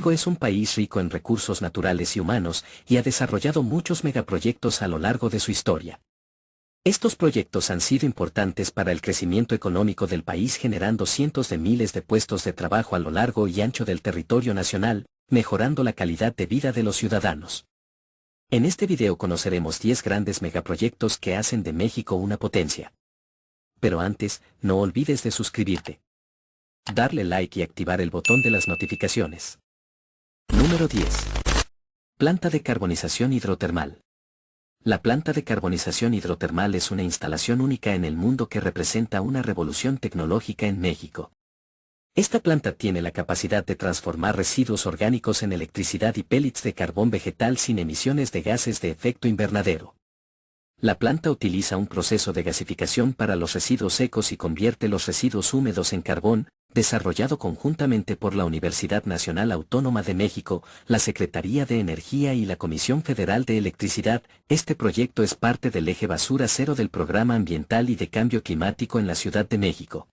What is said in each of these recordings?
México es un país rico en recursos naturales y humanos y ha desarrollado muchos megaproyectos a lo largo de su historia. Estos proyectos han sido importantes para el crecimiento económico del país, generando cientos de miles de puestos de trabajo a lo largo y ancho del territorio nacional, mejorando la calidad de vida de los ciudadanos. En este video conoceremos 10 grandes megaproyectos que hacen de México una potencia. Pero antes, no olvides de suscribirte, darle like y activar el botón de las notificaciones. Número 10. Planta de carbonización hidrotermal. La planta de carbonización hidrotermal es una instalación única en el mundo que representa una revolución tecnológica en México. Esta planta tiene la capacidad de transformar residuos orgánicos en electricidad y pellets de carbón vegetal sin emisiones de gases de efecto invernadero. La planta utiliza un proceso de gasificación para los residuos secos y convierte los residuos húmedos en carbón, desarrollado conjuntamente por la Universidad Nacional Autónoma de México, la Secretaría de Energía y la Comisión Federal de Electricidad. Este proyecto es parte del eje Basura Cero del Programa Ambiental y de Cambio Climático en la Ciudad de México.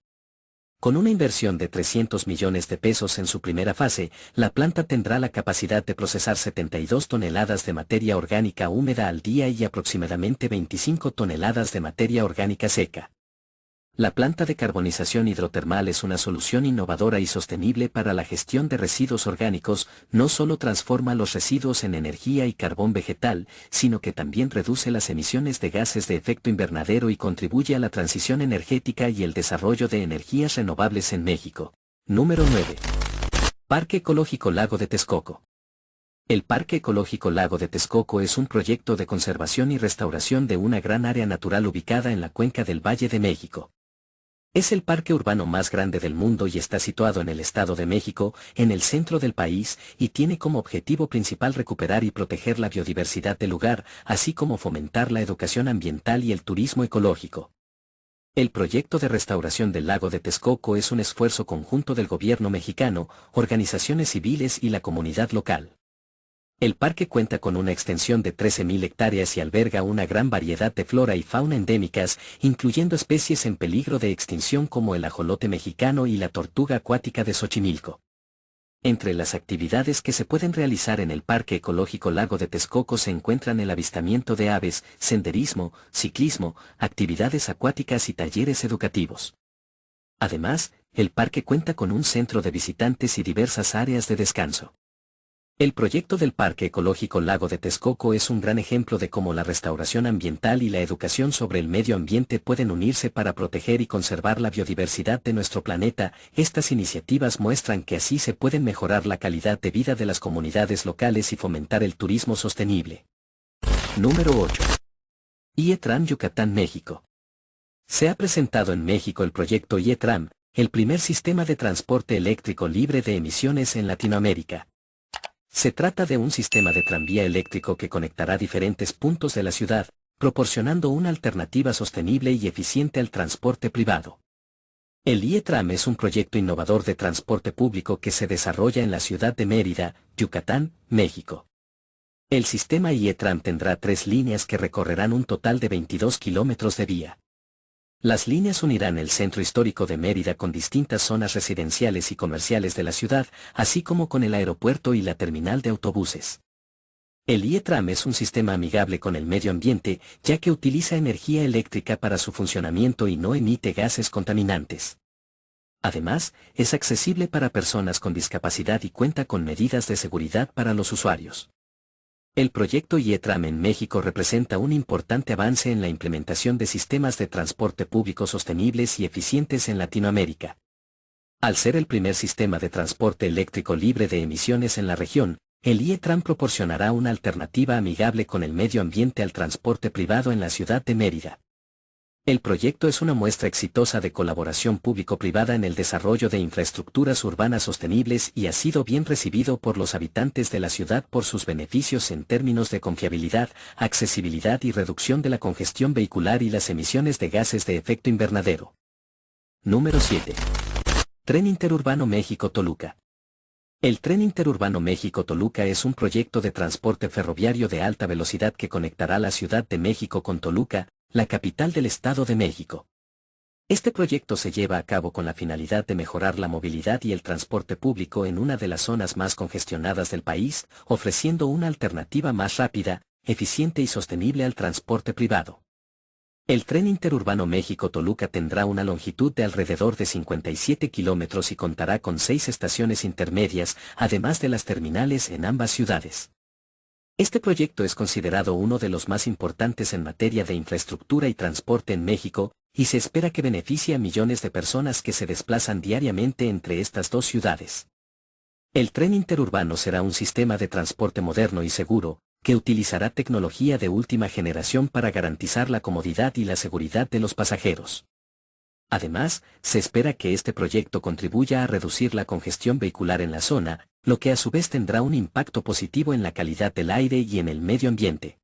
Con una inversión de 300 millones de pesos en su primera fase, la planta tendrá la capacidad de procesar 72 toneladas de materia orgánica húmeda al día y aproximadamente 25 toneladas de materia orgánica seca. La planta de carbonización hidrotermal es una solución innovadora y sostenible para la gestión de residuos orgánicos. No solo transforma los residuos en energía y carbón vegetal, sino que también reduce las emisiones de gases de efecto invernadero y contribuye a la transición energética y el desarrollo de energías renovables en México. Número 9. Parque Ecológico Lago de Texcoco. El Parque Ecológico Lago de Texcoco es un proyecto de conservación y restauración de una gran área natural ubicada en la cuenca del Valle de México. Es el parque urbano más grande del mundo y está situado en el Estado de México, en el centro del país, y tiene como objetivo principal recuperar y proteger la biodiversidad del lugar, así como fomentar la educación ambiental y el turismo ecológico. El proyecto de restauración del lago de Texcoco es un esfuerzo conjunto del gobierno mexicano, organizaciones civiles y la comunidad local. El parque cuenta con una extensión de 13.000 hectáreas y alberga una gran variedad de flora y fauna endémicas, incluyendo especies en peligro de extinción como el ajolote mexicano y la tortuga acuática de Xochimilco. Entre las actividades que se pueden realizar en el Parque Ecológico Lago de Texcoco se encuentran el avistamiento de aves, senderismo, ciclismo, actividades acuáticas y talleres educativos. Además, el parque cuenta con un centro de visitantes y diversas áreas de descanso. El proyecto del Parque Ecológico Lago de Texcoco es un gran ejemplo de cómo la restauración ambiental y la educación sobre el medio ambiente pueden unirse para proteger y conservar la biodiversidad de nuestro planeta. Estas iniciativas muestran que así se pueden mejorar la calidad de vida de las comunidades locales y fomentar el turismo sostenible. Número 8. IE-Tram Yucatán, México. Se ha presentado en México el proyecto IE-Tram, el primer sistema de transporte eléctrico libre de emisiones en Latinoamérica. Se trata de un sistema de tranvía eléctrico que conectará diferentes puntos de la ciudad, proporcionando una alternativa sostenible y eficiente al transporte privado. El IE-Tram es un proyecto innovador de transporte público que se desarrolla en la ciudad de Mérida, Yucatán, México. El sistema IE-Tram tendrá 3 líneas que recorrerán un total de 22 kilómetros de vía. Las líneas unirán el centro histórico de Mérida con distintas zonas residenciales y comerciales de la ciudad, así como con el aeropuerto y la terminal de autobuses. El IE-Tram es un sistema amigable con el medio ambiente, ya que utiliza energía eléctrica para su funcionamiento y no emite gases contaminantes. Además, es accesible para personas con discapacidad y cuenta con medidas de seguridad para los usuarios. El proyecto IE-Tram en México representa un importante avance en la implementación de sistemas de transporte público sostenibles y eficientes en Latinoamérica. Al ser el primer sistema de transporte eléctrico libre de emisiones en la región, el IE-Tram proporcionará una alternativa amigable con el medio ambiente al transporte privado en la ciudad de Mérida. El proyecto es una muestra exitosa de colaboración público-privada en el desarrollo de infraestructuras urbanas sostenibles y ha sido bien recibido por los habitantes de la ciudad por sus beneficios en términos de confiabilidad, accesibilidad y reducción de la congestión vehicular y las emisiones de gases de efecto invernadero. Número 7. Tren Interurbano México-Toluca. El Tren Interurbano México-Toluca es un proyecto de transporte ferroviario de alta velocidad que conectará la Ciudad de México con Toluca, la capital del Estado de México. Este proyecto se lleva a cabo con la finalidad de mejorar la movilidad y el transporte público en una de las zonas más congestionadas del país, ofreciendo una alternativa más rápida, eficiente y sostenible al transporte privado. El tren interurbano México-Toluca tendrá una longitud de alrededor de 57 kilómetros y contará con 6 estaciones intermedias, además de las terminales en ambas ciudades. Este proyecto es considerado uno de los más importantes en materia de infraestructura y transporte en México, y se espera que beneficie a millones de personas que se desplazan diariamente entre estas dos ciudades. El tren interurbano será un sistema de transporte moderno y seguro, que utilizará tecnología de última generación para garantizar la comodidad y la seguridad de los pasajeros. Además, se espera que este proyecto contribuya a reducir la congestión vehicular en la zona, lo que a su vez tendrá un impacto positivo en la calidad del aire y en el medio ambiente.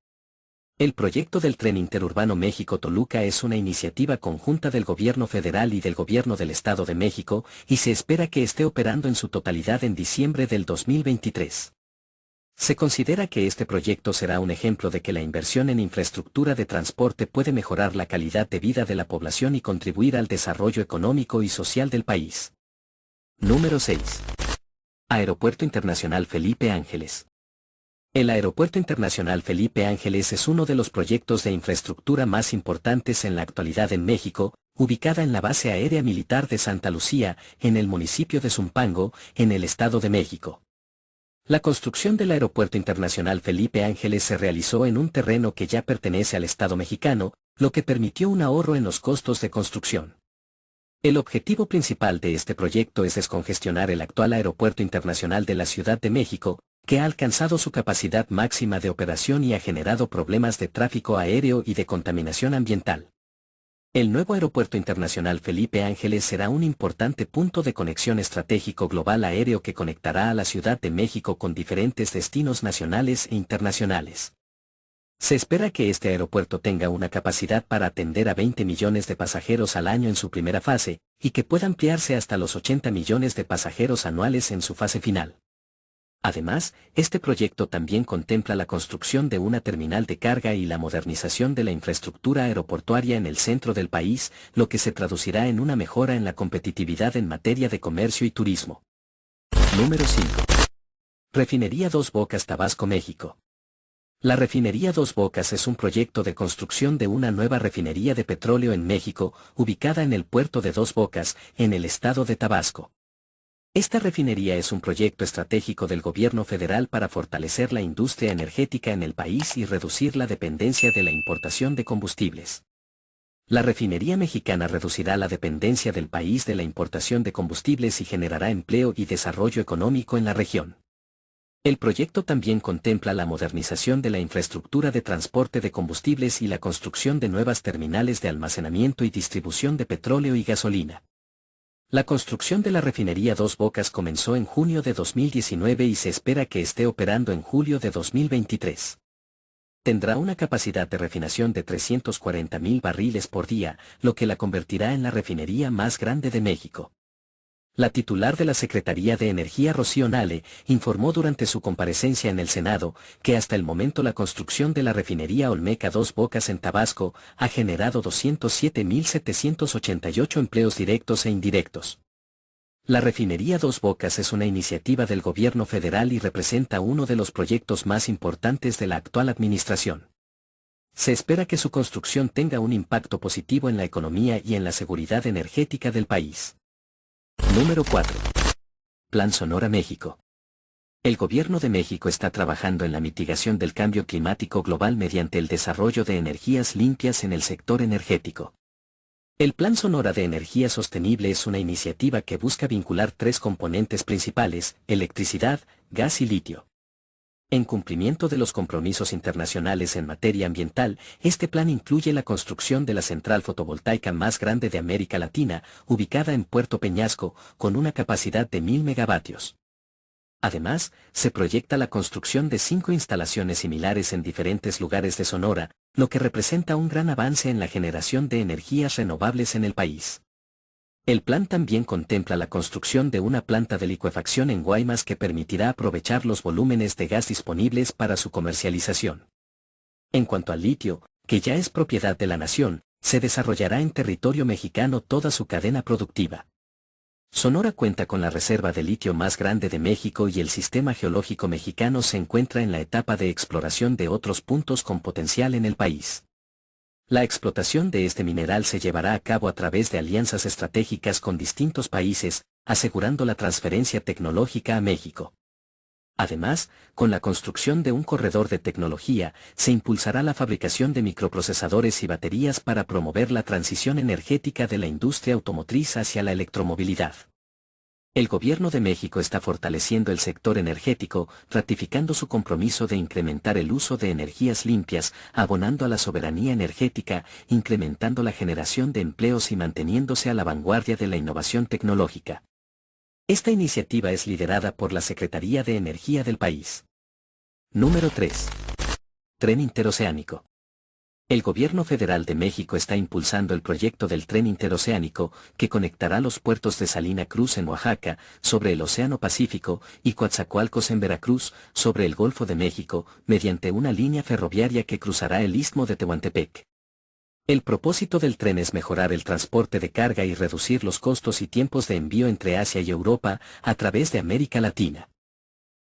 El proyecto del tren interurbano México-Toluca es una iniciativa conjunta del Gobierno federal y del Gobierno del Estado de México, y se espera que esté operando en su totalidad en diciembre del 2023. Se considera que este proyecto será un ejemplo de que la inversión en infraestructura de transporte puede mejorar la calidad de vida de la población y contribuir al desarrollo económico y social del país. Número 6. Aeropuerto Internacional Felipe Ángeles. El Aeropuerto Internacional Felipe Ángeles es uno de los proyectos de infraestructura más importantes en la actualidad en México, ubicada en la Base Aérea Militar de Santa Lucía, en el municipio de Zumpango, en el Estado de México. La construcción del Aeropuerto Internacional Felipe Ángeles se realizó en un terreno que ya pertenece al Estado mexicano, lo que permitió un ahorro en los costos de construcción. El objetivo principal de este proyecto es descongestionar el actual Aeropuerto Internacional de la Ciudad de México, que ha alcanzado su capacidad máxima de operación y ha generado problemas de tráfico aéreo y de contaminación ambiental. El nuevo Aeropuerto Internacional Felipe Ángeles será un importante punto de conexión estratégico global aéreo que conectará a la Ciudad de México con diferentes destinos nacionales e internacionales. Se espera que este aeropuerto tenga una capacidad para atender a 20 millones de pasajeros al año en su primera fase, y que pueda ampliarse hasta los 80 millones de pasajeros anuales en su fase final. Además, este proyecto también contempla la construcción de una terminal de carga y la modernización de la infraestructura aeroportuaria en el centro del país, lo que se traducirá en una mejora en la competitividad en materia de comercio y turismo. Número 5. Refinería Dos Bocas, Tabasco, México. La Refinería Dos Bocas es un proyecto de construcción de una nueva refinería de petróleo en México, ubicada en el puerto de Dos Bocas, en el estado de Tabasco. Esta refinería es un proyecto estratégico del gobierno federal para fortalecer la industria energética en el país y reducir la dependencia de la importación de combustibles. La refinería mexicana reducirá la dependencia del país de la importación de combustibles y generará empleo y desarrollo económico en la región. El proyecto también contempla la modernización de la infraestructura de transporte de combustibles y la construcción de nuevas terminales de almacenamiento y distribución de petróleo y gasolina. La construcción de la refinería Dos Bocas comenzó en junio de 2019 y se espera que esté operando en julio de 2023. Tendrá una capacidad de refinación de 340,000 barriles por día, lo que la convertirá en la refinería más grande de México. La titular de la Secretaría de Energía, Rocío Nale, informó durante su comparecencia en el Senado que hasta el momento la construcción de la refinería Olmeca Dos Bocas en Tabasco ha generado 207,788 empleos directos e indirectos. La refinería Dos Bocas es una iniciativa del gobierno federal y representa uno de los proyectos más importantes de la actual administración. Se espera que su construcción tenga un impacto positivo en la economía y en la seguridad energética del país. Número 4. Plan Sonora, México. El gobierno de México está trabajando en la mitigación del cambio climático global mediante el desarrollo de energías limpias en el sector energético. El Plan Sonora de Energía Sostenible es una iniciativa que busca vincular tres componentes principales: electricidad, gas y litio. En cumplimiento de los compromisos internacionales en materia ambiental, este plan incluye la construcción de la central fotovoltaica más grande de América Latina, ubicada en Puerto Peñasco, con una capacidad de 1000 megavatios. Además, se proyecta la construcción de 5 instalaciones similares en diferentes lugares de Sonora, lo que representa un gran avance en la generación de energías renovables en el país. El plan también contempla la construcción de una planta de licuefacción en Guaymas que permitirá aprovechar los volúmenes de gas disponibles para su comercialización. En cuanto al litio, que ya es propiedad de la nación, Se desarrollará en territorio mexicano toda su cadena productiva. Sonora cuenta con la reserva de litio más grande de México y el sistema geológico mexicano se encuentra en la etapa de exploración de otros puntos con potencial en el país. La explotación de este mineral se llevará a cabo a través de alianzas estratégicas con distintos países, asegurando la transferencia tecnológica a México. Además, con la construcción de un corredor de tecnología, se impulsará la fabricación de microprocesadores y baterías para promover la transición energética de la industria automotriz hacia la electromovilidad. El Gobierno de México está fortaleciendo el sector energético, ratificando su compromiso de incrementar el uso de energías limpias, abonando a la soberanía energética, incrementando la generación de empleos y manteniéndose a la vanguardia de la innovación tecnológica. Esta iniciativa es liderada por la Secretaría de Energía del país. Número 3. Tren Interoceánico. El Gobierno Federal de México está impulsando el proyecto del Tren Interoceánico, que conectará los puertos de Salina Cruz en Oaxaca, sobre el Océano Pacífico, y Coatzacoalcos en Veracruz, sobre el Golfo de México, mediante una línea ferroviaria que cruzará el Istmo de Tehuantepec. El propósito del tren es mejorar el transporte de carga y reducir los costos y tiempos de envío entre Asia y Europa, a través de América Latina.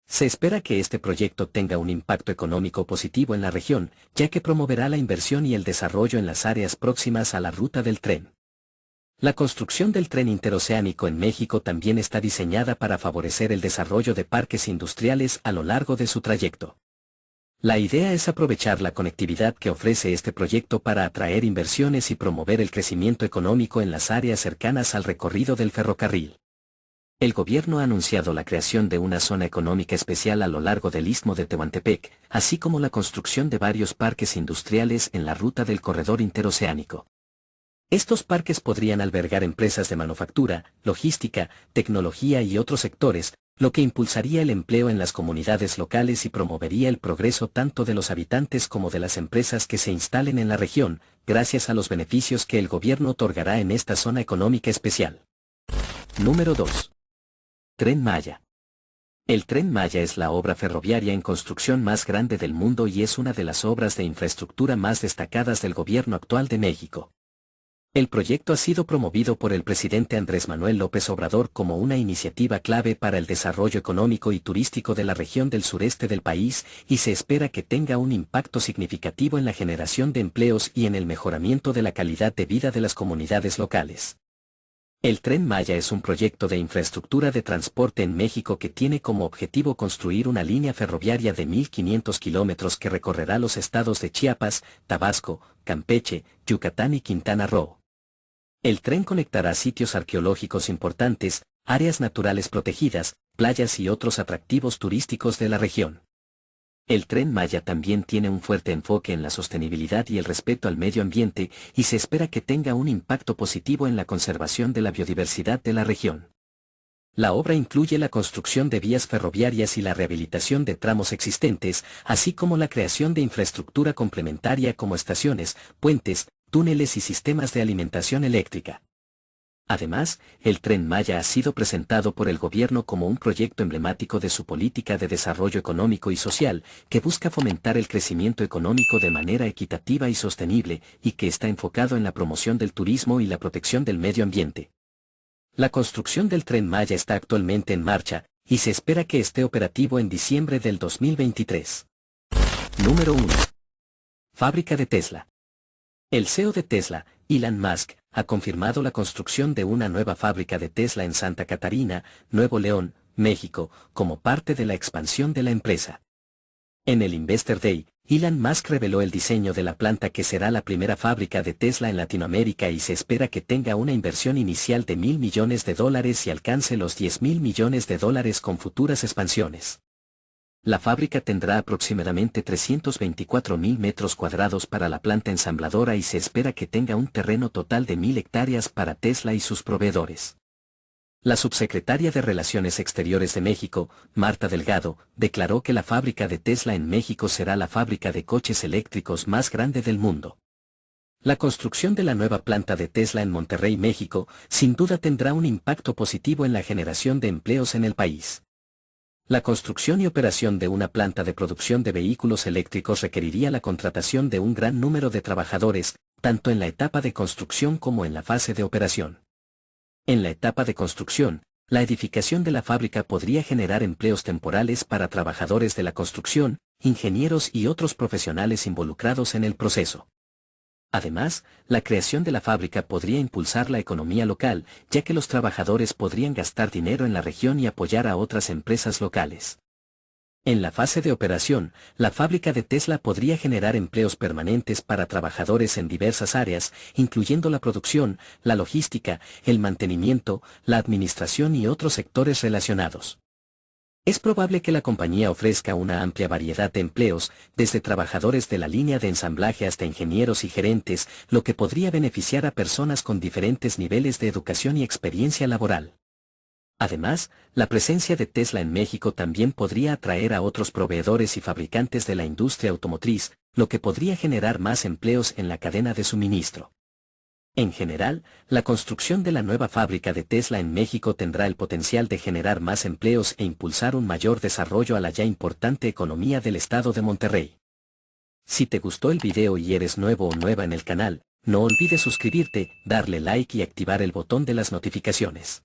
Se espera que este proyecto tenga un impacto económico positivo en la región, ya que promoverá la inversión y el desarrollo en las áreas próximas a la ruta del tren. La construcción del tren interoceánico en México también está diseñada para favorecer el desarrollo de parques industriales a lo largo de su trayecto. La idea es aprovechar la conectividad que ofrece este proyecto para atraer inversiones y promover el crecimiento económico en las áreas cercanas al recorrido del ferrocarril. El gobierno ha anunciado la creación de una zona económica especial a lo largo del Istmo de Tehuantepec, así como la construcción de varios parques industriales en la ruta del corredor interoceánico. Estos parques podrían albergar empresas de manufactura, logística, tecnología y otros sectores, lo que impulsaría el empleo en las comunidades locales y promovería el progreso tanto de los habitantes como de las empresas que se instalen en la región, gracias a los beneficios que el gobierno otorgará en esta zona económica especial. Número 2. Tren Maya. El Tren Maya es la obra ferroviaria en construcción más grande del mundo y es una de las obras de infraestructura más destacadas del gobierno actual de México. El proyecto ha sido promovido por el presidente Andrés Manuel López Obrador como una iniciativa clave para el desarrollo económico y turístico de la región del sureste del país y se espera que tenga un impacto significativo en la generación de empleos y en el mejoramiento de la calidad de vida de las comunidades locales. El Tren Maya es un proyecto de infraestructura de transporte en México que tiene como objetivo construir una línea ferroviaria de 1.500 kilómetros que recorrerá los estados de Chiapas, Tabasco, Campeche, Yucatán y Quintana Roo. El tren conectará sitios arqueológicos importantes, áreas naturales protegidas, playas y otros atractivos turísticos de la región. El Tren Maya también tiene un fuerte enfoque en la sostenibilidad y el respeto al medio ambiente, y se espera que tenga un impacto positivo en la conservación de la biodiversidad de la región. La obra incluye la construcción de vías ferroviarias y la rehabilitación de tramos existentes, así como la creación de infraestructura complementaria como estaciones, puentes, túneles y sistemas de alimentación eléctrica. Además, el Tren Maya ha sido presentado por el gobierno como un proyecto emblemático de su política de desarrollo económico y social, que busca fomentar el crecimiento económico de manera equitativa y sostenible, y que está enfocado en la promoción del turismo y la protección del medio ambiente. La construcción del Tren Maya está actualmente en marcha, y se espera que esté operativo en diciembre del 2023. Número 1. Fábrica de Tesla. El CEO de Tesla, Elon Musk, ha confirmado la construcción de una nueva fábrica de Tesla en Santa Catarina, Nuevo León, México, como parte de la expansión de la empresa. En el Investor Day, Elon Musk reveló el diseño de la planta que será la primera fábrica de Tesla en Latinoamérica y se espera que tenga una inversión inicial de $1.000 millones y alcance los $10.000 millones con futuras expansiones. La fábrica tendrá aproximadamente 324.000 metros cuadrados para la planta ensambladora y se espera que tenga un terreno total de 1.000 hectáreas para Tesla y sus proveedores. La subsecretaria de Relaciones Exteriores de México, Marta Delgado, declaró que la fábrica de Tesla en México será la fábrica de coches eléctricos más grande del mundo. La construcción de la nueva planta de Tesla en Monterrey, México, sin duda tendrá un impacto positivo en la generación de empleos en el país. La construcción y operación de una planta de producción de vehículos eléctricos requeriría la contratación de un gran número de trabajadores, tanto en la etapa de construcción como en la fase de operación. En la etapa de construcción, la edificación de la fábrica podría generar empleos temporales para trabajadores de la construcción, ingenieros y otros profesionales involucrados en el proceso. Además, la creación de la fábrica podría impulsar la economía local, ya que los trabajadores podrían gastar dinero en la región y apoyar a otras empresas locales. En la fase de operación, la fábrica de Tesla podría generar empleos permanentes para trabajadores en diversas áreas, incluyendo la producción, la logística, el mantenimiento, la administración y otros sectores relacionados. Es probable que la compañía ofrezca una amplia variedad de empleos, desde trabajadores de la línea de ensamblaje hasta ingenieros y gerentes, lo que podría beneficiar a personas con diferentes niveles de educación y experiencia laboral. Además, la presencia de Tesla en México también podría atraer a otros proveedores y fabricantes de la industria automotriz, lo que podría generar más empleos en la cadena de suministro. En general, la construcción de la nueva fábrica de Tesla en México tendrá el potencial de generar más empleos e impulsar un mayor desarrollo a la ya importante economía del estado de Monterrey. Si te gustó el video y eres nuevo o nueva en el canal, no olvides suscribirte, darle like y activar el botón de las notificaciones.